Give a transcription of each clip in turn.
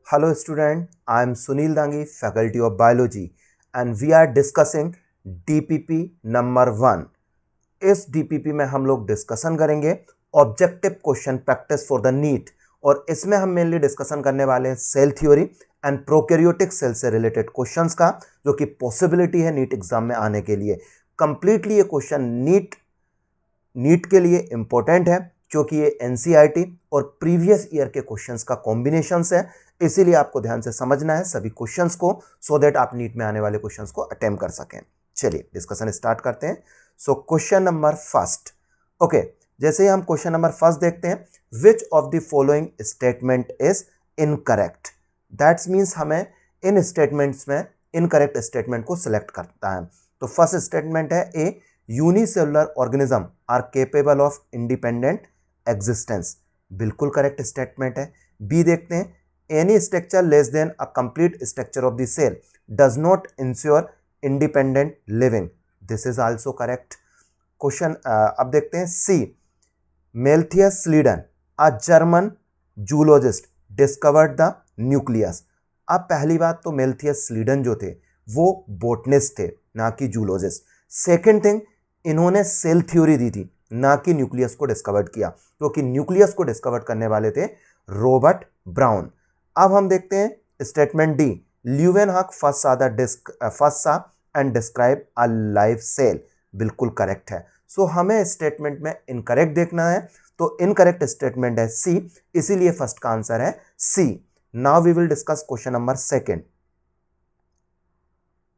Hello student, I am Sunil Dangi, Faculty of Biology and we are discussing DPP number 1. इस DPP में हम लोग discussion करेंगे objective question practice for the NEET और इसमें हम मेनली डिस्कशन करने वाले हैं cell theory and prokaryotic cell से रिलेटेड क्वेश्चंस का जो कि पॉसिबिलिटी है नीट एग्जाम में आने के लिए। कंप्लीटली ये क्वेश्चन नीट के लिए इंपॉर्टेंट है क्योंकि ये एनसीईआरटी और प्रीवियस ईयर के क्वेश्चंस का कॉम्बिनेशंस है, इसीलिए आपको ध्यान से समझना है सभी क्वेश्चंस को सो दैट आप नीट में आने वाले क्वेश्चंस को अटेम्प्ट कर सकें। चलिए डिस्कशन स्टार्ट करते हैं। So question number first, okay, जैसे ही हम क्वेश्चन नंबर फर्स्ट देखते हैं, which of the following statement is incorrect. That's means हमें इन स्टेटमेंट्स में इनकरेक्ट स्टेटमेंट को सिलेक्ट करता है। तो फर्स्ट स्टेटमेंट है A, unicellular organism are capable of independent existence, बिल्कुल करेक्ट स्टेटमेंट है। बी देखते हैं, any structure less than a complete structure of the cell does not ensure independent living, this is also correct question. अब देखते हैं C, Matthias Schleiden a German zoologist discovered the nucleus. अब पहली बात तो मेल्थियस स्लीडन जो थे वो बोटनिस्ट थे, ना कि जूलॉजिस्ट। सेकेंड थिंग, इन्होंने सेल थ्योरी दी थी, ना कि न्यूक्लियस को डिस्कवर किया, क्योंकि न्यूक्लियस को डिस्कवर करने वाले थे रॉबर्ट ब्राउन। अब हम देखते हैं statement D, Leeuwenhoek first saw and describe a live cell, बिल्कुल करेक्ट है। सो हमें स्टेटमेंट में इनकरेक्ट देखना है, तो इनकरेक्ट स्टेटमेंट है सी, इसीलिए फर्स्ट का आंसर है C. Now we will discuss question number second,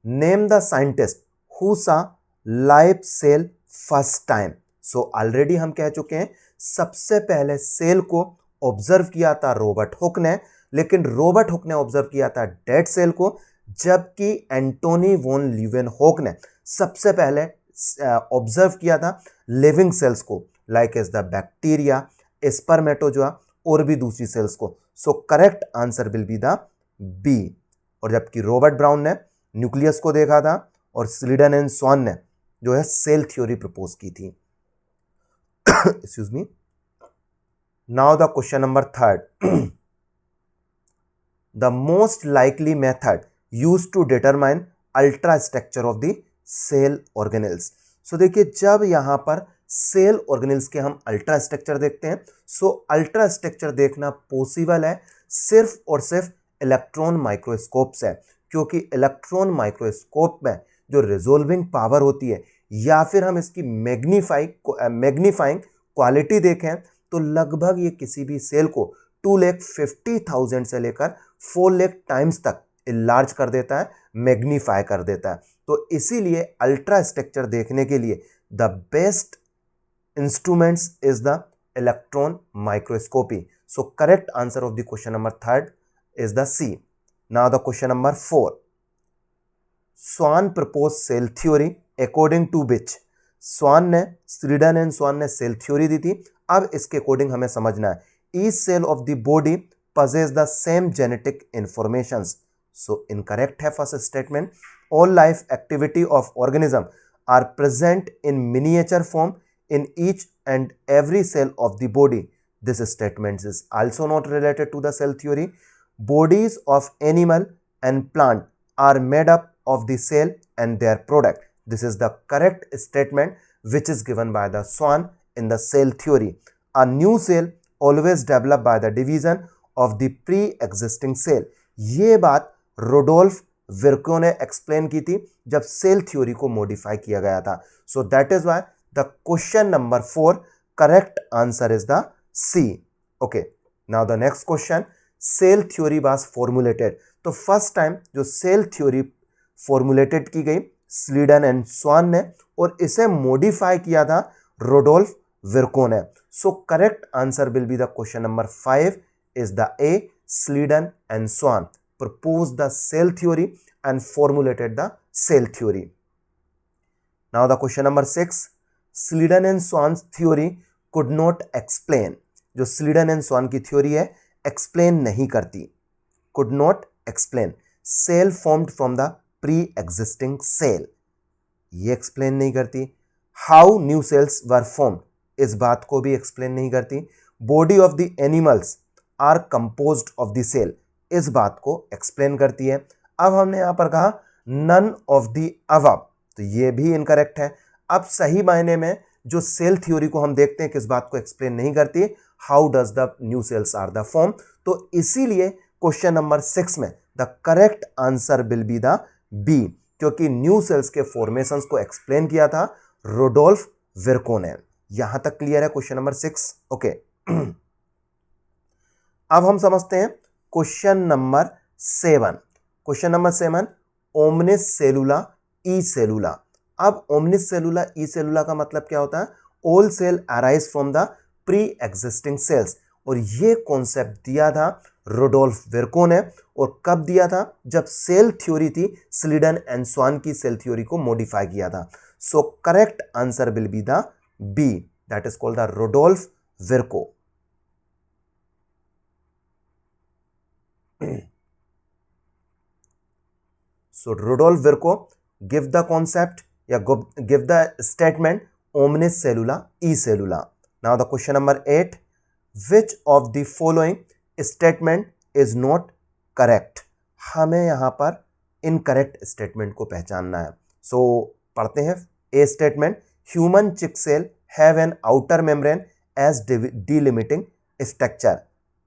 name the scientist who saw live cell first time. So already हम कह चुके हैं सबसे पहले सेल को ऑब्जर्व किया था रॉबर्ट हुक ने, लेकिन रॉबर्ट हुक ने ऑब्जर्व किया था डेड सेल को, जबकि एंटोनी वॉन ल्यूवेनहॉक ने सबसे पहले ऑब्जर्व किया था लिविंग सेल्स को, like as the bacteria, spermatozoa और भी दूसरी सेल्स को। So correct answer will be the B. और जबकि रॉबर्ट ब्राउन ने न्यूक्लियस को देखा था और स्लीडन एंड स्वान ने जो है सेल थ्योरी प्रपोज की थी। Excuse me. Now the question number third, the most likely method used to determine ultra structure of the cell organelles. So देखिए, जब यहां पर सेल ऑर्गेनेल्स के हम अल्ट्रा स्ट्रक्चर देखते हैं, सो अल्ट्रा स्ट्रक्चर देखना पॉसिबल है सिर्फ और सिर्फ इलेक्ट्रॉन माइक्रोस्कोप से, क्योंकि इलेक्ट्रॉन माइक्रोस्कोप में जो रिजोल्विंग पावर होती है या फिर हम इसकी मैग्नीफाइंग क्वालिटी देखें तो लगभग ये किसी भी सेल को 2,50,000 से लेकर 4 लाख टाइम्स तक इलार्ज कर देता है, मैग्नीफाई कर देता है। तो इसीलिए अल्ट्रा स्ट्रक्चर देखने के लिए the best instruments is the electron microscopy. So correct answer of the question number third is the C. Now the question number four, Schwann propose cell theory according to which. Schleiden and Schwann ने cell theory दी थी। अब इसके according हमें समझना है, each cell of the body possess the same genetic informations. So incorrect है first statement. All life activity of organism are present in miniature form in each and every cell of the body. This statement is also not related to the cell theory. Bodies of animal and plant are made up of the cell and their product. This is the correct statement which is given by the Swan in the cell theory. A new cell always developed by the division of the pre existing cell. ये बात रोडोल्फ विर्को ने explain की थी जब cell theory को modify किया गया था। So that is why the question number 4 correct answer is the C. Okay, now the next question, cell theory was formulated. तो फर्स्ट टाइम जो सेल थ्योरी फॉर्मुलेटेड की गई स्लीडन एंड स्वान ने, और इसे मॉडिफाई किया था रोडोल्फ विर्को ने। सो correct answer will be the question number 5 is the A, Sleeden and Swan proposed the cell theory and formulated the cell theory. Now the question number 6, Sleeden and Swan's theory could not explain. जो Sleeden and Swan की theory है explain नहीं करती, could not explain cell formed from the pre-existing cell, ये explain नहीं करती। How new cells were formed, इस बात को भी explain नहीं करती। Body of the animals are composed of the cell, इस बात को एक्सप्लेन करती है। अब हमने यहां पर कहा नन ऑफ द अबव, तो ये भी इनकरेक्ट है। अब सही मायने में जो सेल थ्योरी को हम देखते हैं किस बात को एक्सप्लेन नहीं करती, how does the new cells are the form. तो इसीलिए क्वेश्चन नंबर 6 में the correct answer will be the B, क्योंकि न्यू सेल्स के फॉर्मेशंस को एक्सप्लेन किया था रोडोल्फ विर्को ने। यहां तक क्लियर है क्वेश्चन नंबर 6? ओके। अब हम समझते हैं question number 7। Question number 7, omnis सेलुला ई सेलुला। अब ओमनिस सेलुला ई सेलुला का मतलब क्या होता है? All cell arise from the pre existing cells. और ये कॉन्सेप्ट दिया था रोडोल्फ विर्को ने। और कब दिया था? जब सेल थ्योरी थी स्लीडन एंड स्वान की सेल थ्योरी को मॉडिफाई किया था। So correct answer will be the B, that is called the Rudolf Virchow. So Rudolf Virchow give the concept या give the statement omnis cellula e cellula. Now the question number 8, which of the following statement is not correct? हमें यहाँ पर incorrect statement को पहचानना है। So पढ़ते हैं A statement, human chick cell have an outer membrane as delimiting structure.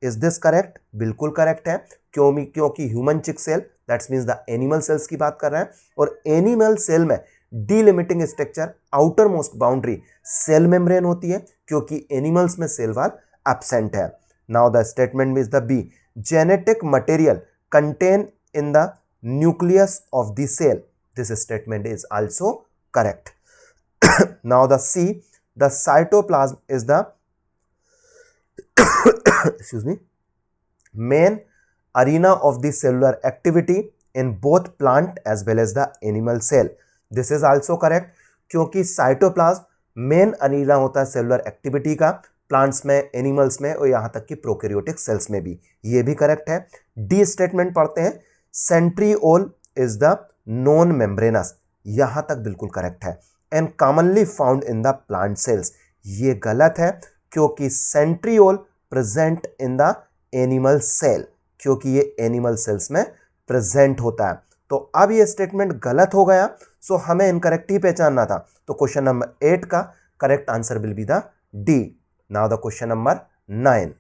Is this correct? बिल्कुल correct है। क्योंकि human cheek cell that's means the animal cells की बात कर रहे हैं, और एनिमल सेल में delimiting structure outermost boundary cell membrane होती है, क्योंकि एनिमल्स में सेल वॉल एब्सेंट है। Now the statement means the B, genetic material contain in the nucleus of the cell. This statement is also correct. Now the C, the cytoplasm is the excuse me, main arena of the cellular activity in both plant as well as the animal cell. This is also correct, क्योंकि cytoplasm main arena होता है cellular activity का, plants में, animals में और यहां तक कि प्रोकैरियोटिक सेल्स में भी। ये भी करेक्ट है। डी स्टेटमेंट पढ़ते हैं, centriole is the non membranous. यहां तक बिल्कुल करेक्ट है। And commonly found in the plant cells. ये गलत है, क्योंकि centriole present in the animal cell, क्योंकि ये एनिमल सेल्स में प्रेजेंट होता है। तो अब ये स्टेटमेंट गलत हो गया, सो हमें इनकरेक्ट ही पहचानना था। तो क्वेश्चन नंबर 8 का correct answer will be the D. Now the question number 9।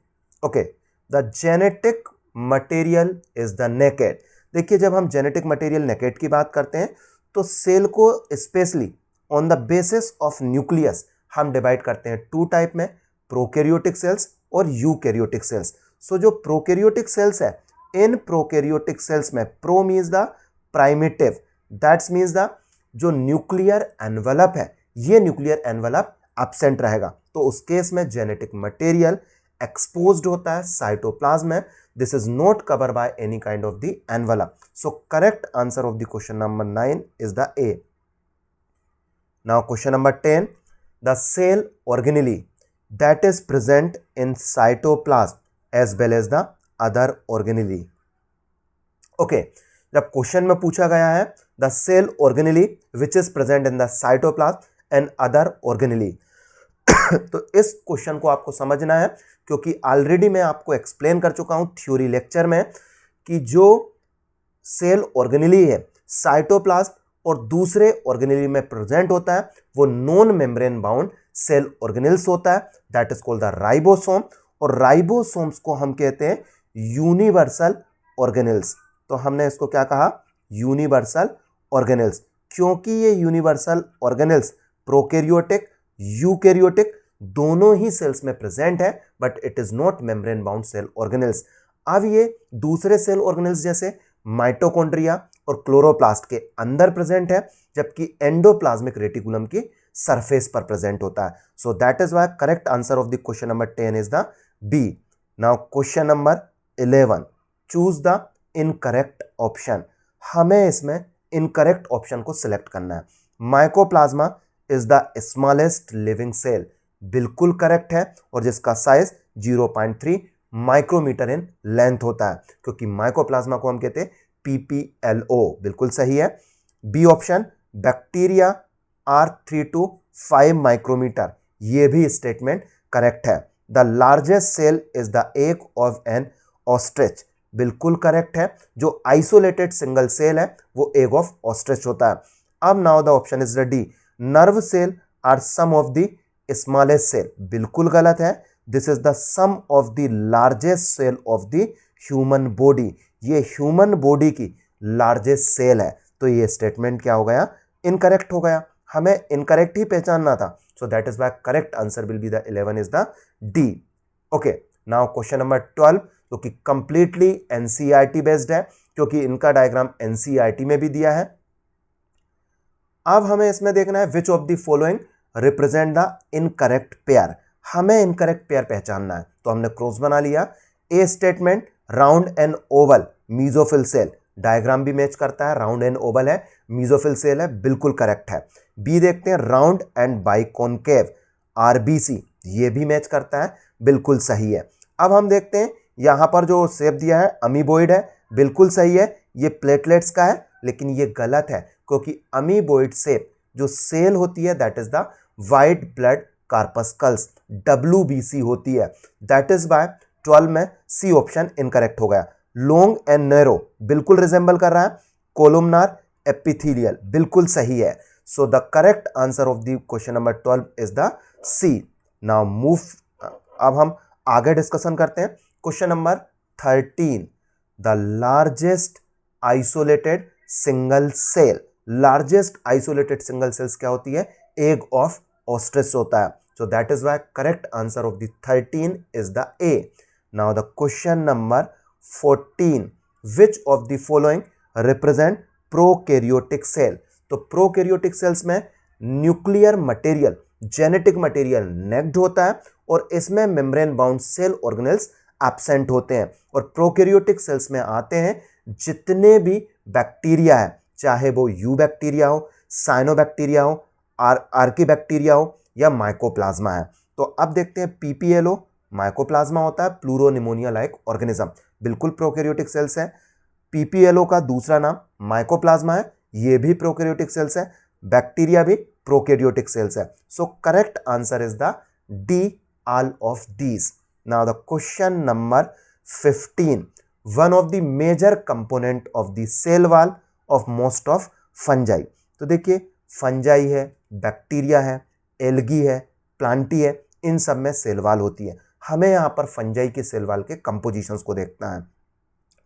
Okay, the genetic material is the naked. देखिए, जब हम जेनेटिक मटेरियल नेकेड की बात करते हैं तो सेल को specially on the basis of nucleus हम डिवाइड करते हैं 2 टाइप में, प्रोकैरियोटिक सेल्स और यूकैरियोटिक सेल्स। सो जो प्रोकैरियोटिक सेल्स है, इन प्रोकैरियोटिक सेल्स में pro means the primitive, that's means the जो न्यूक्लियर एनवेलप है, ये न्यूक्लियर एनवेलप एब्सेंट रहेगा। तो उस केस में जेनेटिक मटेरियल एक्सपोज्ड होता है साइटोप्लाज्म में। This is not cover by any kind of the envelope. So correct answer of the question number 9 is the A. Now question number 10, the cell organelle that is present in cytoplasm as well as the other organelle. Okay, जब question में पूछा गया है the cell organelle which is present in the cytoplasm and other organelle, तो इस question को आपको समझना है, क्योंकि ऑलरेडी मैं आपको एक्सप्लेन कर चुका हूं थ्योरी लेक्चर में कि जो सेल ऑर्गेनेली है साइटोप्लाज्म और दूसरे ऑर्गेनेली में प्रेजेंट होता है, वो non membrane bound cell organelles होता है, that is called the ribosome. और राइबोसोम्स को हम कहते हैं यूनिवर्सल ऑर्गेनेल्स। तो हमने इसको क्या कहा? यूनिवर्सल ऑर्गेनेल्स, क्योंकि ये यूनिवर्सल ऑर्गेनेल्स प्रोकैरियोटिक, यूकैरियोटिक दोनों ही सेल्स में प्रेजेंट है, but it is not membrane bound cell organelles. अब ये दूसरे सेल ऑर्गेनेल्स जैसे माइटोकॉन्ड्रिया और क्लोरोप्लास्ट के अंदर प्रेजेंट है, जबकि एंडोप्लाज्मिक रेटिकुलम की सरफेस पर प्रेजेंट होता है। So that is why correct answer of the question number 10 is the B. Now question number 11, choose the incorrect option. हमें इसमें इनकरेक्ट ऑप्शन को सिलेक्ट करना है। Mycoplasma is the smallest living cell, बिल्कुल correct है, और जिसका साइज 0.3 माइक्रोमीटर इन लेंथ होता है, क्योंकि माइकोप्लाज्मा को हम कहते हैं PPLO, बिल्कुल सही है। B option, bacteria are 3 to 5 micrometer, ये भी स्टेटमेंट करेक्ट है। The largest cell is the egg of an ostrich, बिल्कुल करेक्ट है। जो आइसोलेटेड सिंगल सेल है वो एग ऑफ ऑस्ट्रिच होता है। अब now the option is the D, nerve cell are some of the smallest cell, बिल्कुल गलत है। This is the some of the largest cell of the human body, ये human body की largest cell है। तो ये स्टेटमेंट क्या हो गया, इनकरेक्ट हो गया। हमें इनकरेक्ट ही पहचानना था, so that is why correct answer will be the 11 is the D. Okay, now question number 12 जो कि कंप्लीटली एनसीईआरटी बेस्ड है, क्योंकि इनका डायग्राम एनसीईआरटी में भी दिया है। अब हमें इसमें देखना है which of the following represent the incorrect pair. हमें इनकरेक्ट पेयर पहचानना है, तो हमने क्रॉस बना लिया। A statement round and oval mesophyll cell, diagram भी मैच करता है, राउंड एंड ओवल है, मीजोफिल सेल है, बिल्कुल करेक्ट है। बी देखते हैं, राउंड एंड बाइकॉनकेव आरबीसी, ये भी मैच करता है, बिल्कुल सही है। अब हम देखते हैं यहां पर जो शेप दिया है अमीबोइड है, बिल्कुल सही है, ये प्लेटलेट्स का है, लेकिन ये गलत है क्योंकि अमीबोइड शेप जो सेल होती है that is the white blood corpuscles, WBC होती है। दैट इज बाय 12 में सी ऑप्शन इनकरेक्ट हो गया। लॉन्ग एंड नैरो बिल्कुल रिजेंबल कर रहा है, कोलुमनार एपिथेलियल बिल्कुल सही है। So the correct answer of the question number 12 is the C. Now move, अब हम आगे डिस्कशन करते हैं। Question number 13, the largest isolated single cell, largest isolated single cells क्या होती है, एग ऑफ ऑस्ट्रिच होता है। So that is why correct answer of the 13 is the A. Now the question number 14, which of the following represent prokaryotic cell. तो prokaryotic cells में nuclear material, genetic material naked होता है और इसमें membrane bound cell organelles absent होते हैं। और prokaryotic cells में आते हैं जितने भी बैक्टीरिया है, चाहे वो यू बैक्टीरिया हो, साइनोबैक्टीरिया हो, आर्कीबैक्टीरिया हो या माइकोप्लाज्मा है। तो अब देखते हैं पीपीएलओ माइकोप्लाज्मा होता है, प्लूरोनिमोनिया लाइक ऑर्गेनिज्म, बिल्कुल प्रोकैरियोटिक सेल्स है। पीपीएलओ का दूसरा नाम माइकोप्लाज्मा है, ये भी प्रोकैरियोटिक सेल्स है। बैक्टीरिया भी प्रोकैरियोटिक सेल्स है। So correct answer is the D, all of these. Now the question number 15, one of the major component of the cell wall of most of fungi. तो देखिए fungi है, bacteria है, algae है, Plantae है, इन सब में cell wall होती है। हमें यहाँ पर फंजाई के सेल वॉल के कंपोजिशंस को देखना है।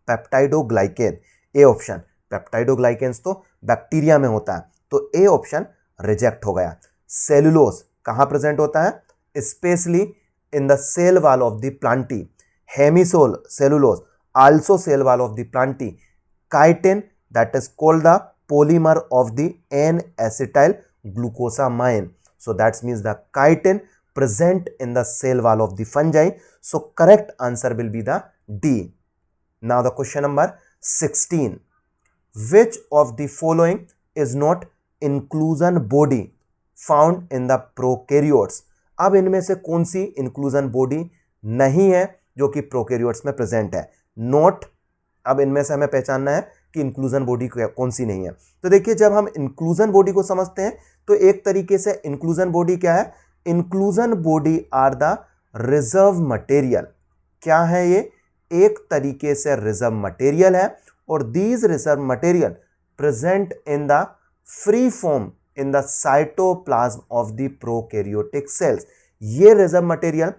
पेप्टाइडोग्लाइकेन, ए ऑप्शन, पेप्टाइडोग्लाइकेन्स तो बैक्टीरिया में होता है, तो ए ऑप्शन रिजेक्ट हो गया। सेलुलोज कहाँ प्रेजेंट होता है, especially in the cell wall of the plant. Hemicellulose also cell wall of the plant. Chitin that is called the polymer of the N-acetyl glucosamine. So that means the chitin present in the cell wall of the fungi. So correct answer will be the D. Now the question number 16. Which of the following is not inclusion body found in the prokaryotes? अब इनमें से कौन सी inclusion body नहीं है जो कि prokaryotes में present है? Not, अब इनमें से हमें पहचानना है कि इंक्लूजन बॉडी कौन सी नहीं है। तो देखिए जब हम इंक्लूजन बॉडी को समझते हैं तो एक तरीके से इंक्लूजन बॉडी क्या है, inclusion body are the reserve material. क्या है ये, एक तरीके से रिजर्व मटेरियल है और these reserve material present in the free form in the cytoplasm of the prokaryotic cells. ये रिजर्व मटेरियल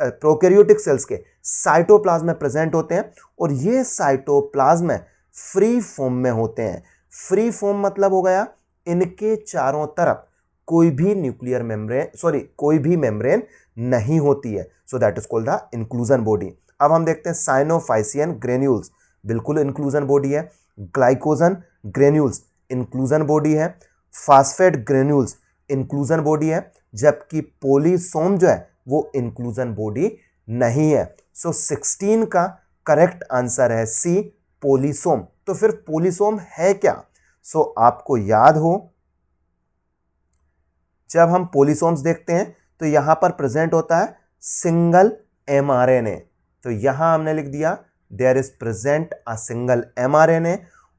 प्रोकैरियोटिक सेल्स के साइटोप्लाज्म में प्रेजेंट होते हैं और ये साइटोप्लाज्म में फ्री फॉर्म में होते हैं। फ्री फॉर्म मतलब हो गया इनके चारों तरफ कोई भी न्यूक्लियर मेम्ब्रेन, कोई भी मेम्ब्रेन नहीं होती है। So that is called the inclusion body. अब हम देखते हैं साइनोफाइसियन ग्रेन्यूल्स, बिल्कुल इंक्लूजन बॉडी है। ग्लाइकोजन ग्रेन्यूल्स इंक्लूजन बॉडी है। फास्फेट ग्रेन्यूल्स इंक्लूजन बॉडी है, जबकि पोलीसोम जो है वो इंक्लूजन बॉडी नहीं है। सो 16 का करेक्ट आंसर है सी, पोलीसोम। तो फिर पोलीसोम है क्या? सो आपको याद हो जब हम पोलीसोम्स देखते हैं तो यहां पर प्रेजेंट होता है सिंगल mRNA। तो यहां हमने लिख दिया there is present a single mRNA,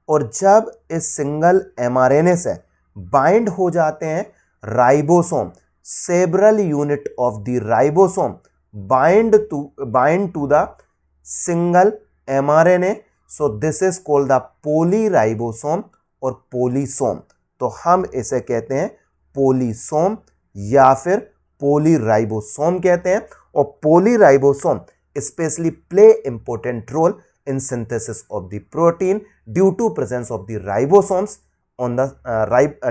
और जब इस सिंगल mRNA से बाइंड हो जाते हैं ribosome, several unit of the ribosome bind to the single mRNA, so this is called the polyribosome और पोलीसोम। तो हम इसे कहते हैं पोलीसोम या फिर पोलीराइबोसोम कहते हैं। और polyribosome especially play important role in synthesis of the protein due to presence of the ribosomes on the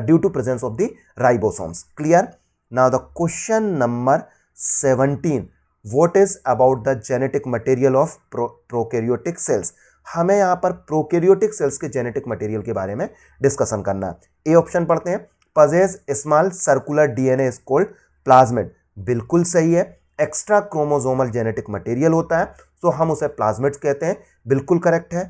due to presence of the ribosomes. Clear? Now the question number 17, what is about the genetic material of prokaryotic cells? हमें यहां पर prokaryotic cells के genetic material के बारे में discussion करना है। A option पढ़ते हैं, possess small circular DNA is called plasmid. बिल्कुल सही है। एक्स्ट्रा क्रोमोसोमल जेनेटिक मटेरियल होता है तो हम उसे प्लाज्मिड्स कहते हैं। बिल्कुल करेक्ट है।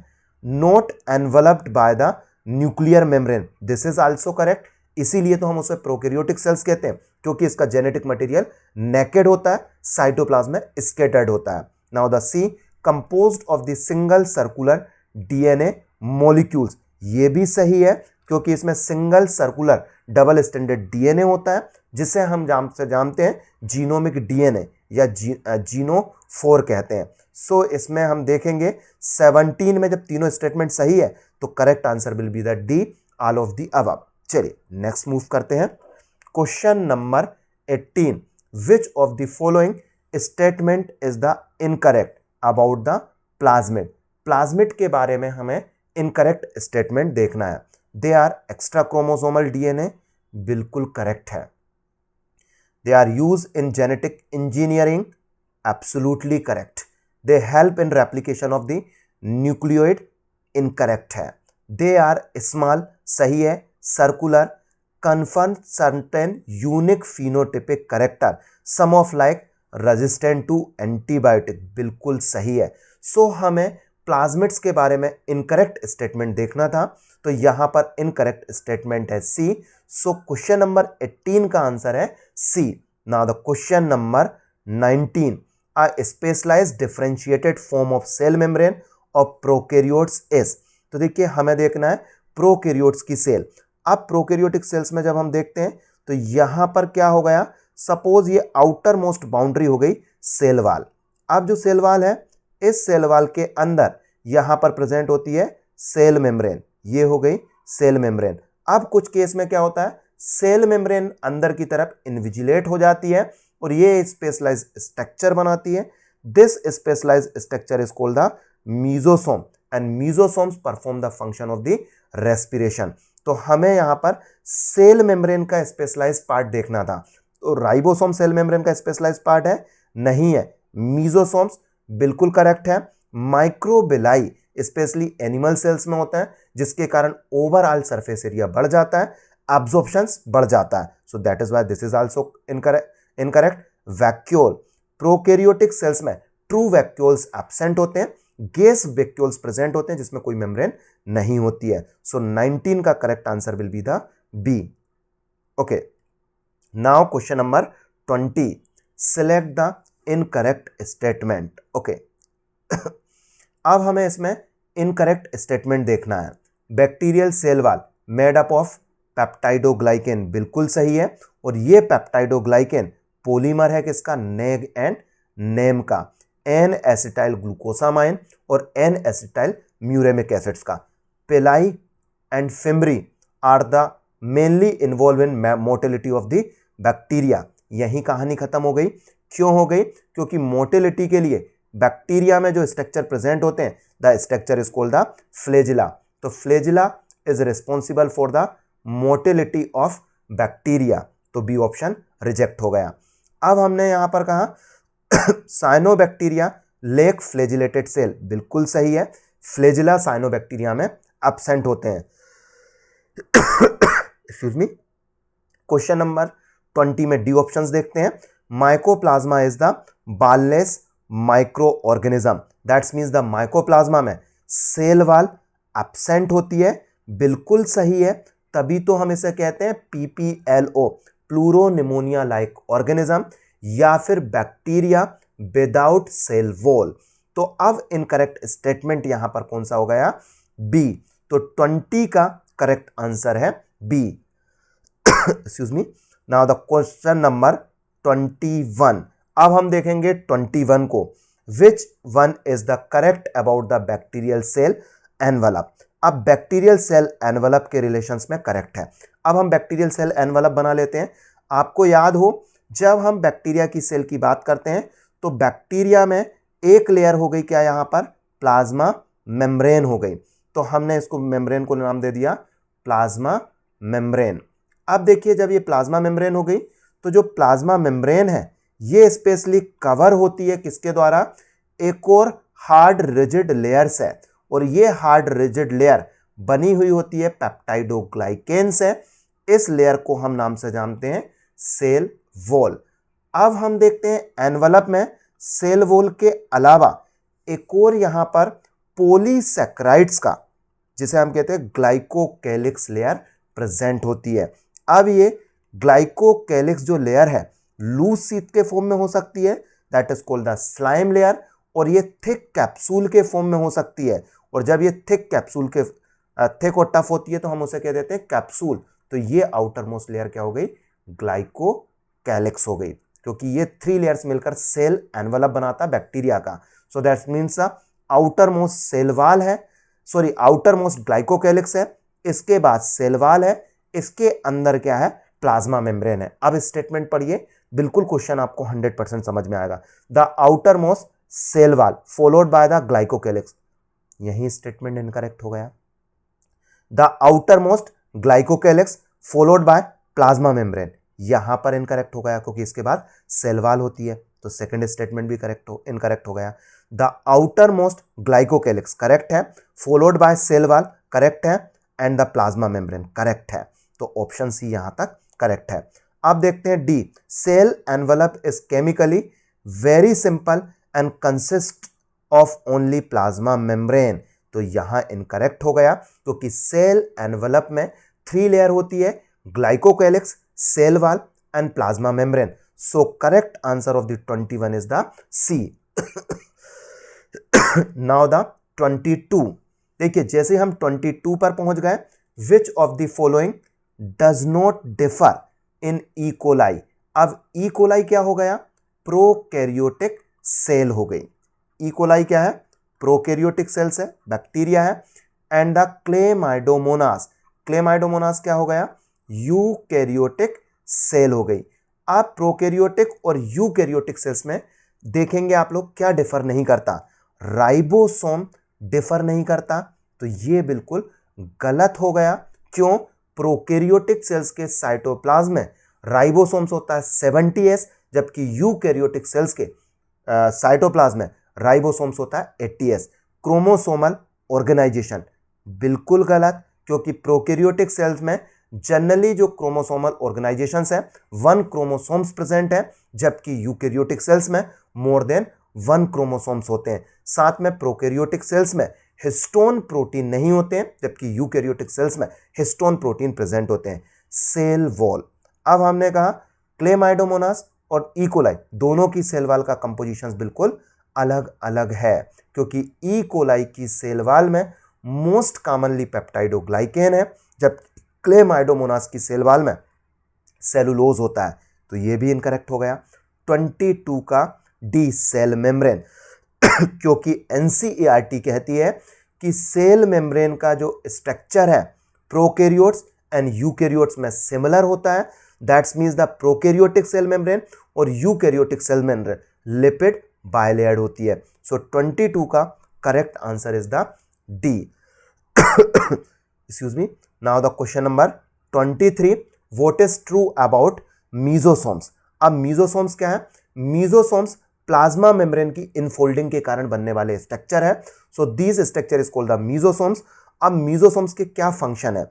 Not enveloped by the nuclear membrane, this is also correct. इसीलिए तो हम उसे प्रोकैरियोटिक सेल्स कहते हैं क्योंकि इसका जेनेटिक मटेरियल नेकेड होता है, साइटोप्लाज्म में स्कैटर्ड होता है। Now the C, composed of the single circular DNA molecules, ये भी सही है क्योंकि इसमें single circular double standard DNA होता है जिसे हम जानते हैं जीनोमिक डीएनए या जीनोफोर कहते हैं। सो इसमें हम देखेंगे 17 में जब तीनों स्टेटमेंट सही है तो correct answer will be the D, all of the above. चलिए नेक्स्ट मूव करते हैं। Question number 18, which of the following statement is the incorrect about the plasmid? Plasmid के बारे में हमें इनकरेक्ट स्टेटमेंट देखना है। They are extra chromosomal DNA, बिल्कुल करेक्ट है। They are use in genetic engineering, absolutely correct. They help in replication of the nucleoid, incorrect है। They are small, सही है। Circular, confirm certain unique phenotypic character, some of like resistant to antibiotic, बिल्कुल सही है। So हमें plasmids के बारे में इनकरेक्ट स्टेटमेंट देखना था तो यहां पर इनकरेक्ट स्टेटमेंट है सी। सो क्वेश्चन नंबर 18 का आंसर है C. Now the question number 19, a specialized differentiated form of cell membrane of prokaryotes is। तो देखिए हमें देखना है प्रोकैरियोट्स की सेल। अब प्रोकैरियोटिक सेल्स में जब हम देखते हैं तो यहां पर क्या हो गया, सपोज ये आउटर मोस्ट बाउंड्री हो गई सेल वाल। अब जो सेल वाल है, इस सेल वाल के अंदर यहां पर प्रेजेंट होती है सेल मेम्ब्रेन, ये हो गई सेल मेम्ब्रेन। अब कुछ केस में क्या होता है, सेल मेम्ब्रेन अंदर की तरफ इनविजिलेट हो जाती है और ये स्पेशलाइज्ड स्ट्रक्चर बनाती है। This specialised structure is called the mesosome and mesosomes perform the function of the respiration. तो हमें यहां पर सेल मेम्ब्रेन का स्पेशलाइज्ड पार्ट देखना था। तो राइबोसोम सेल मेम्ब्रेन का स्पेशलाइज्ड पार्ट है, नहीं है। मीजोसोम्स बिल्कुल करेक्ट है। माइक्रोबिलाई स्पेशली एनिमल सेल्स में होता है जिसके कारण ओवरऑल सरफेस एरिया बढ़ जाता है, एब्जॉर्प्शंस बढ़ जाता है। So that is why this is also incorrect. Vacuole, prokaryotic cells में ट्रू वैक्यूल्स एब्सेंट होते हैं, गैस वैक्यूल्स प्रेजेंट होते हैं जिसमें कोई मेम्ब्रेन नहीं होती है। सो 19 का correct answer will be the B. Okay, now question number 20, select the incorrect statement. Okay, अब हमें इसमें इनकरेक्ट स्टेटमेंट देखना है। Bacterial cell wall made up of peptidoglycan, बिल्कुल सही है। और ये पेप्टाइडोग्लाइकेन पॉलीमर है किसका, नेग एंड नेम का, एन एसिटाइल ग्लूकोसामाइन और एन एसिटाइल म्यूरेमिक एसिड्स का। Pili and fimbriae are the mainly involve in motility of the bacteria. यही कहानी खत्म हो गई। क्यों हो गई, क्योंकि मोटिलिटी के लिए बैक्टीरिया में जो स्ट्रक्चर प्रेजेंट होते हैं, the structure is called the flagella. तो flagella is responsible for the motility of bacteria. तो बी ऑप्शन रिजेक्ट हो गया। अब हमने यहां पर कहा साइनोबैक्टीरिया लेक फ्लैजिलेटेड सेल, बिल्कुल सही है। फ्लैजिला साइनोबैक्टीरिया में एब्सेंट होते हैं। Excuse me. क्वेश्चन नंबर 20 में डी ऑप्शंस देखते हैं। Mycoplasma is the wall less microorganism, that's means the mycoplasma में सेल वॉल एब्सेंट होती है, बिल्कुल सही है। तभी तो हम इसे कहते हैं PPLO, प्लूरोनिमोनिया लाइक ऑर्गेनिज्म, या फिर बैक्टीरिया विदाउट सेल वॉल। तो अब इनकरेक्ट स्टेटमेंट यहां पर कौन सा हो गया, बी। तो 20 का करेक्ट आंसर है B. Excuse me. Now the question number 21। अब हम देखेंगे 21 को। Which one is the correct about the bacterial cell envelope. अब बैक्टीरियल सेल एनवलप के रिलेशंस में करेक्ट है। अब हम बैक्टीरियल सेल एनवलप बना लेते हैं। आपको याद हो जब हम बैक्टीरिया की सेल की बात करते हैं तो बैक्टीरिया में एक लेयर हो गई क्या, यहां पर प्लाज्मा मेम्ब्रेन हो गई, तो हमने इसको मेम्ब्रेन को नाम दे दिया प्लाज्मा मेम्ब्रेन। अब देखिए जब ये प्लाज्मा मेम्ब्रेन हो गई तो जो प्लाज्मा मेम्ब्रेन है ये स्पेशली कवर होती है किसके द्वारा, एक और हार्ड रिजिड लेयर से, और ये हार्ड रिजिड लेयर बनी हुई होती है पेप्टाइडोग्लाइकेन से। इस लेयर को हम नाम से जानते हैं सेल वॉल। अब हम देखते हैं एनवलप में सेल वॉल के अलावा एक और यहां पर पॉलीसैकेराइड्स का, जिसे हम कहते हैं ग्लाइकोकैलिक्स लेयर प्रेजेंट होती है। अब ये ग्लाइकोकैलिक्स जो लेयर है लूज सीथ के फॉर्म में हो सकती है, that is called the slime layer, और ये थिक कैप्सूल के फॉर्म में हो सकती है, और जब ये थिक कैप्सूल के थिक और टफ होती है तो हम उसे कह देते हैं कैप्सूल। तो ये आउटर मोस्ट लेयर क्या हो गई, ग्लाइकोकैलिक्स हो गई, क्योंकि ये 3 लेयर्स मिलकर सेल एनवलप बनाता बैक्टीरिया का। So that means outer most cell wall है, सॉरी आउटर मोस्ट ग्लाइकोकैलिक्स है, इसके बाद सेल वाल है, इसके अंदर क्या है, प्लाज्मा मेम्ब्रेन है। अब स्टेटमेंट पढ़िए, बिल्कुल क्वेश्चन आपको 100% समझ में आएगा। The outer most cell wall followed by the glycocalyx, यही स्टेटमेंट इनकरेक्ट हो गया। The outer most glycocalyx followed by plasma membrane, यहां पर इनकरेक्ट हो गया क्योंकि इसके बाद सेल वाल होती है, तो सेकंड स्टेटमेंट भी इनकरेक्ट हो गया। The outer most glycocalyx correct है, followed by cell wall correct है, and the plasma membrane correct है, तो ऑप्शन सी यहां तक करेक्ट है। अब देखते हैं D, cell envelope is chemically very simple and consist of only plasma membrane, तो यहां इनकरेक्ट हो गया क्योंकि सेल एनवलप में 3 लेयर होती है, glycocalyx, cell wall and plasma membrane. So correct answer of the 21 is the C. Now the 22, देखिए जैसे हम 22 पर पहुंच गए, which of the following does not differ in E coli. अब ई कोलाई क्या हो गया, प्रोकैरियोटिक सेल हो गई। ई कोलाई क्या है, प्रोकैरियोटिक सेल्स है, बैक्टीरिया है, एंड द क्लेमाइडोमोनास, क्लेमाइडोमोनास क्या हो गया, यूकैरियोटिक सेल हो गई। आप प्रोकैरियोटिक और यूकैरियोटिक सेल्स में देखेंगे आप लोग क्या डिफर नहीं करता, राइबोसोम डिफर नहीं करता, तो ये बिल्कुल गलत हो गया। क्यों, प्रोकैरियोटिक सेल्स के साइटोप्लाज्म में राइबोसोम्स होता है 70S, जबकि यूकैरियोटिक सेल्स के साइटोप्लाज्म में राइबोसोम्स होता है 80S। क्रोमोसोमल ऑर्गेनाइजेशन बिल्कुल गलत, क्योंकि प्रोकैरियोटिक सेल्स में जनरली जो क्रोमोसोमल ऑर्गेनाइजेशंस है 1 क्रोमोसोम्स प्रेजेंट है, जबकि यूकैरियोटिक सेल्स में मोर देन 1 क्रोमोसोम्स होते हैं। साथ में प्रोकैरियोटिक सेल्स में हिस्टोन प्रोटीन नहीं होते हैं, जबकि यूकैरियोटिक सेल्स में हिस्टोन प्रोटीन प्रेजेंट होते हैं। सेल वॉल, अब हमने कहा क्लेमाइडोमोनास और ई कोलाई दोनों की सेल वॉल का कंपोजिशन बिल्कुल अलग अलग है, क्योंकि ई कोलाई की सेल वॉल में मोस्ट कॉमनली पेप्टाइडोग्लाइकेन है, जब क्लेमाइडोमोनास की सेल वॉल में सेलुलोज होता है, तो यह भी इनकरेक्ट हो गया। 22 का डी, सेल मेम्ब्रेन, क्योंकि एनसीईआरटी कहती है कि सेल मेम्ब्रेन का जो स्ट्रक्चर है प्रोकैरियोट्स एंड यूकैरियोट्स में सिमिलर होता है, that's means the prokaryotic cell membrane और eukaryotic cell membrane lipid bilayered होती है। सो 22 का correct answer is the D. Excuse me, now the question number 23, what is true about mesosomes. अब mesosomes क्या है, मीजोसोम्स प्लाज्मा मेम्ब्रेन की infolding के कारण बनने वाले स्ट्रक्चर है। So this structure is called the mesosomes. अब मीजोसोम्स के क्या फंक्शन है,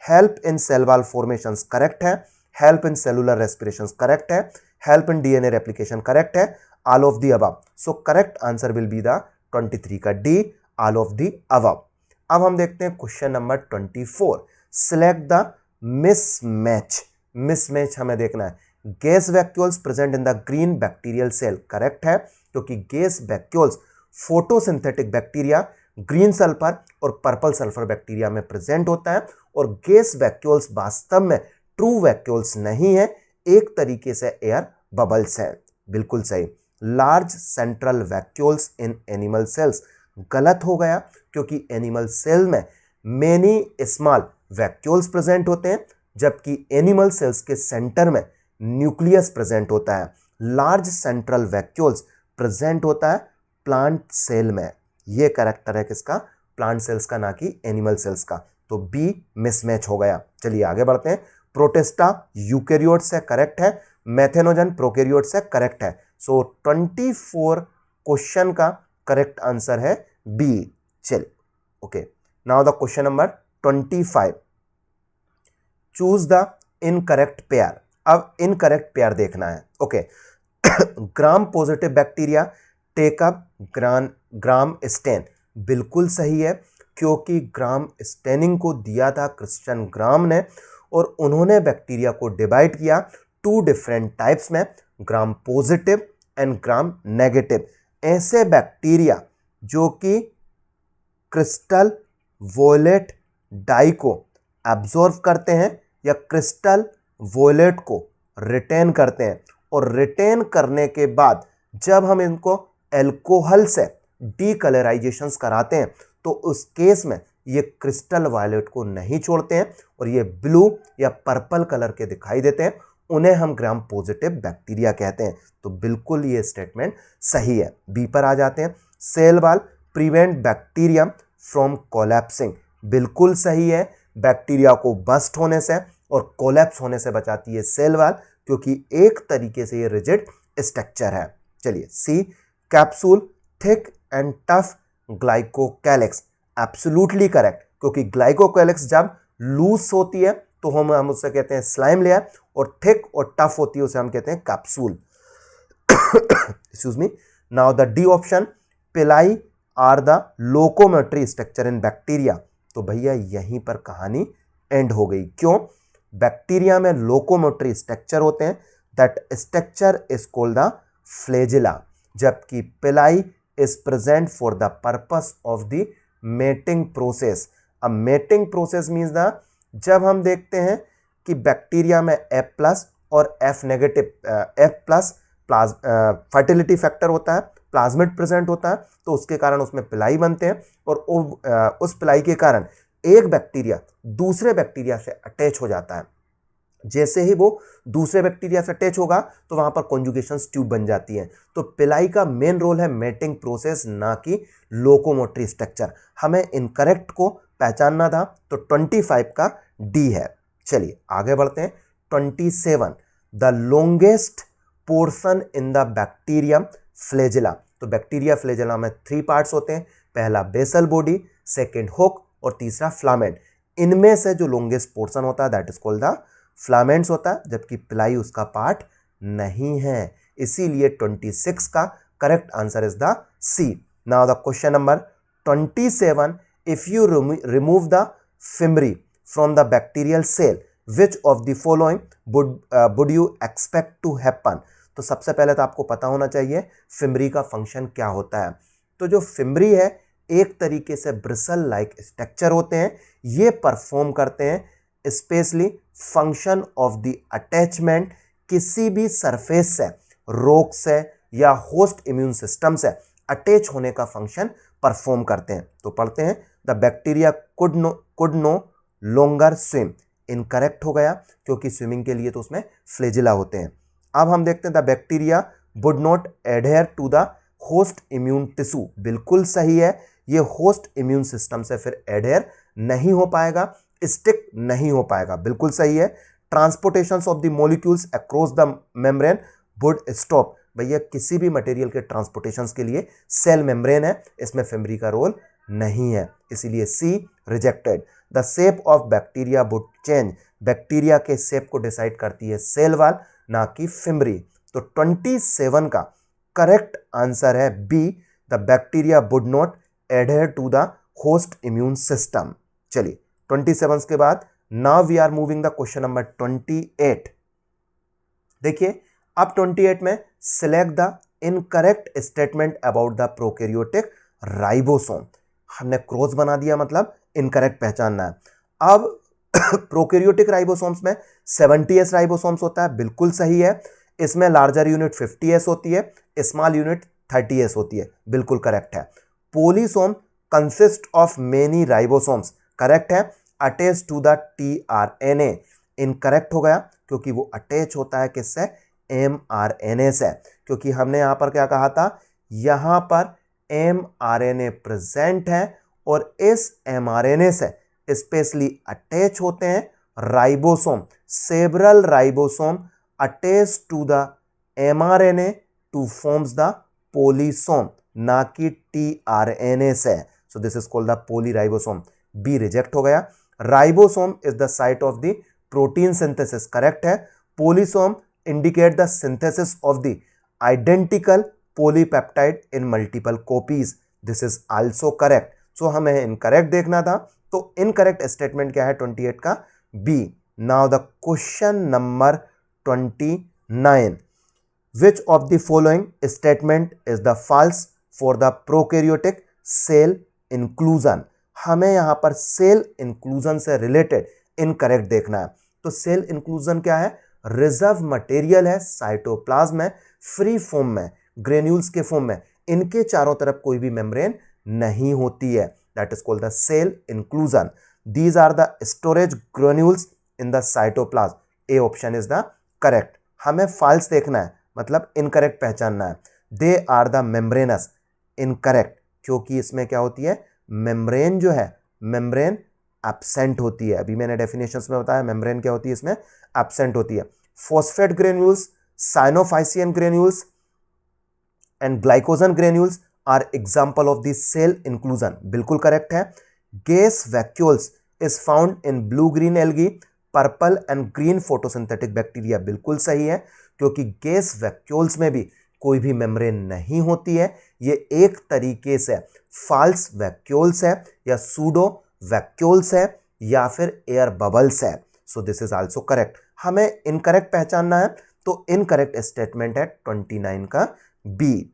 help in cell wall formations correct है, help in cellular respirations correct है, help in DNA replication correct है, all of the above. So correct answer will be the 23 का D, all of the above. अब हम देखते हैं question number 24, select the mismatch. Mismatch हमें देखना है, gas vacuoles present in the green bacterial cell correct है, क्योंकि gas vacuoles photosynthetic bacteria green sulphur और पर्पल सल्फर बैक्टीरिया में प्रेजेंट होता है, और गैस वैक्यूल्स वास्तव में ट्रू वैक्यूल्स नहीं है, एक तरीके से एयर बबल्स है। बिल्कुल सही। Large central vacuoles in animal cells. गलत हो गया, क्योंकि एनिमल सेल में मेनी स्मॉल वैक्यूल्स प्रेजेंट होते हैं, जबकि एनिमल सेल्स के सेंटर में न्यूक्लियस प्रेजेंट होता है। लार्ज सेंट्रल वैक्यूल्स प्रेजेंट होता है प्लांट सेल में। यह कैरेक्टर है किसका? प्लांट सेल्स का, ना कि एनिमल सेल्स का। तो बी मिसमैच हो गया। चलिए आगे बढ़ते हैं। प्रोटिस्टा यूकैरियोट से करेक्ट है, मेथेनोजन प्रोकैरियोट से करेक्ट है। सो 24 क्वेश्चन का करेक्ट आंसर है बी। चलिए okay, now the question number 25, choose the incorrect pair. अब इनकरेक्ट पेयर देखना है। Okay, gram positive bacteria take up gram stain, बिल्कुल सही है, क्योंकि ग्राम स्टेनिंग को दिया था क्रिश्चियन ग्राम ने, और उन्होंने बैक्टीरिया को डिवाइड किया 2 डिफरेंट टाइप्स में, gram positive and gram negative. ऐसे बैक्टीरिया जो कि क्रिस्टल वोलेट डाई को एब्जॉर्व करते हैं या क्रिस्टल वोलेट को रिटेन करते हैं, और रिटेन करने के बाद जब हम इनको एल्कोहल से डीकलराइजेशंस कराते हैं तो उस केस में ये क्रिस्टल वायलेट को नहीं छोड़ते हैं और ये ब्लू या पर्पल कलर के दिखाई देते हैं, उन्हें हम ग्राम पॉजिटिव बैक्टीरिया कहते हैं। तो बिल्कुल ये स्टेटमेंट सही है। बी पर आ जाते हैं। Cell wall prevent bacteria from collapsing, बिल्कुल सही है। बैक्टीरिया को बस्ट होने से और कोलैप्स होने से बचाती है सेल वॉल, क्योंकि एक तरीके से ये रिजिड स्ट्रक्चर है। चलिए सी, capsule thick and tough glycocalyx, absolutely correct, क्योंकि ग्लाइकोकैलिक्स जब लूज होती है तो हम उससे कहते हैं स्लाइम लेयर, और थिक और टफ होती है उसे हम कहते हैं capsule. Excuse me. Now the D option, पिलाई are the locomotory structure in bacteria. तो भैया यहीं पर कहानी एंड हो गई। क्यों? बैक्टीरिया में लोकोमोटरी स्ट्रक्चर होते हैं, that structure is called the flagella, जबकि पिलाई is present for the purpose of the mating process. अब मेटिंग प्रोसेस मीन्स द, जब हम देखते हैं कि बैक्टीरिया में F+ और F negative, F+ fertility factor होता है, प्लाज्मिड प्रेजेंट होता है, तो उसके कारण उसमें पिलाई बनते हैं, और उस पिलाई के कारण एक बैक्टीरिया दूसरे बैक्टीरिया से अटैच हो जाता है। जैसे ही वो दूसरे बैक्टीरिया से अटैच होगा तो वहां पर कॉन्जुगेशन ट्यूब बन जाती है। तो पिलाई का मेन रोल है मेटिंग प्रोसेस, ना कि लोकोमोटरी स्ट्रक्चर। हमें इनकरेक्ट को पहचानना था, तो 25 का डी है। चलिए आगे बढ़ते हैं। 27, the longest portion in the bacterium flagella. तो बैक्टीरिया फ्लैजिला में 3 पार्ट्स होते हैं, पहला बेसल बॉडी, सेकेंड हुक और तीसरा फ्लामेंट। इनमें से जो लॉन्गेस्ट पोर्शन होता है दैट इज कॉल्ड द फ्लामेंट्स होता है, जबकि पिलाई उसका पार्ट नहीं है। इसीलिए 26 का correct answer is the C. Now the question number 27, if you remove the fimbriae from the bacterial cell, which of the following would you expect to happen. तो सबसे पहले तो आपको पता होना चाहिए फिमरी का फंक्शन क्या होता है। तो जो फिमरी है एक तरीके से ब्रिसल लाइक स्ट्रक्चर होते हैं, ये परफॉर्म करते हैं specially function of the attachment, किसी भी सरफेस से, रोग से या होस्ट इम्यून सिस्टम से अटैच होने का फंक्शन परफॉर्म करते हैं। तो पढ़ते हैं, the bacteria could no longer swim, incorrect हो गया, क्योंकि स्विमिंग के लिए तो उसमें फ्लैजिला होते हैं। अब हम देखते हैं, the bacteria would not adhere to the host immune tissue, बिल्कुल सही है। ये होस्ट इम्यून सिस्टम से फिर एडहेयर नहीं हो पाएगा, स्टिक नहीं हो पाएगा, बिल्कुल सही है। Transportation of the molecules across the membrane would stop, भैया किसी भी मटेरियल के ट्रांसपोर्टेशन के लिए सेल मेम्ब्रेन है, इसमें फिमरी का रोल नहीं है, इसीलिए C rejected. The shape of bacteria would change, bacteria के शेप को डिसाइड करती है सेल वॉल, ना कि फिमरी। तो 27 का करेक्ट आंसर है B, the bacteria would not adhere to the host immune system. चलिए 27 के बाद now we are moving the question number 28। देखिए अब 28 में select the incorrect statement about the prokaryotic ribosome. हमने क्रॉस बना दिया, मतलब इनकरेक्ट पहचानना है। अब प्रोकैरियोटिक राइबोसोम्स में 70s राइबोसोम्स होता है, बिल्कुल सही है। इसमें लार्जर यूनिट 50s होती है, स्मॉल यूनिट 30s होती है, बिल्कुल करेक्ट है। Polysome consist of many ribosomes, correct है। Attach to the tRNA, incorrect हो गया क्योंकि वो अटैच होता है किससे, mRNA से, क्योंकि हमने यहां पर क्या कहा था, यहां पर mRNA प्रेजेंट है और इस mRNA से स्पेशली अटैच होते हैं ribosome, several ribosome attach to the mRNA to forms the polysome, ना कि tRNA से। So this is called the polyribosome, B reject हो गया। Ribosome is the site of the protein synthesis, correct है। Polysome indicate the synthesis of the identical polypeptide in multiple copies, this is also correct. So हमें incorrect देखना था, तो incorrect statement क्या है 28 का, B. Now the question number 29, which of the following statement is the false for the prokaryotic cell inclusion? हमें यहां पर सेल इंक्लूजन से रिलेटेड इनकरेक्ट देखना है। तो सेल इंक्लूजन क्या है, रिजर्व मटेरियल है साइटोप्लाज्म में, फ्री फॉर्म में, ग्रेन्यूल्स के फॉर्म में, इनके चारों तरफ कोई भी मेम्ब्रेन नहीं होती है, that is called the cell inclusion. These are the storage granules in the cytoplasm, A option is the correct. हमें फॉल्स देखना है, मतलब इनकरेक्ट पहचानना है। They are the membranous, incorrect, क्योंकि इसमें क्या होती है, मेम्ब्रेन जो है, मेम्ब्रेन एब्सेंट होती है। अभी मैंने डेफिनेशंस में बताया मेम्ब्रेन क्या होती है, इसमें एब्सेंट होती है। Phosphate granules, cyanophycean granules and glycogen granules are example of the cell inclusion, बिल्कुल करेक्ट है। Gas vacuoles is found in blue green algae, purple and green photosynthetic bacteria, बिल्कुल सही है, क्योंकि गैस वैक्यूल्स में भी कोई भी मेम्ब्रेन नहीं होती है। ये एक तरीके से फॉल्स वैक्यूल्स है या सूडो वैक्यूल्स है या फिर एयर बबल्स है। So this is also correct. हमें इनकरेक्ट पहचानना है, तो इनकरेक्ट स्टेटमेंट है 29 का बी।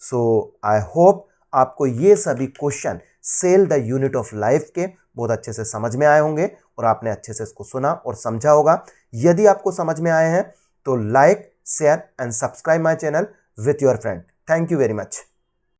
सो आई होप आपको ये सभी question cell the unit of life के बहुत अच्छे से समझ में आए होंगे और आपने अच्छे से इसको सुना और समझा होगा। यदि आपको समझ में आए हैं तो like, share and subscribe my channel with your friend. Thank you very much.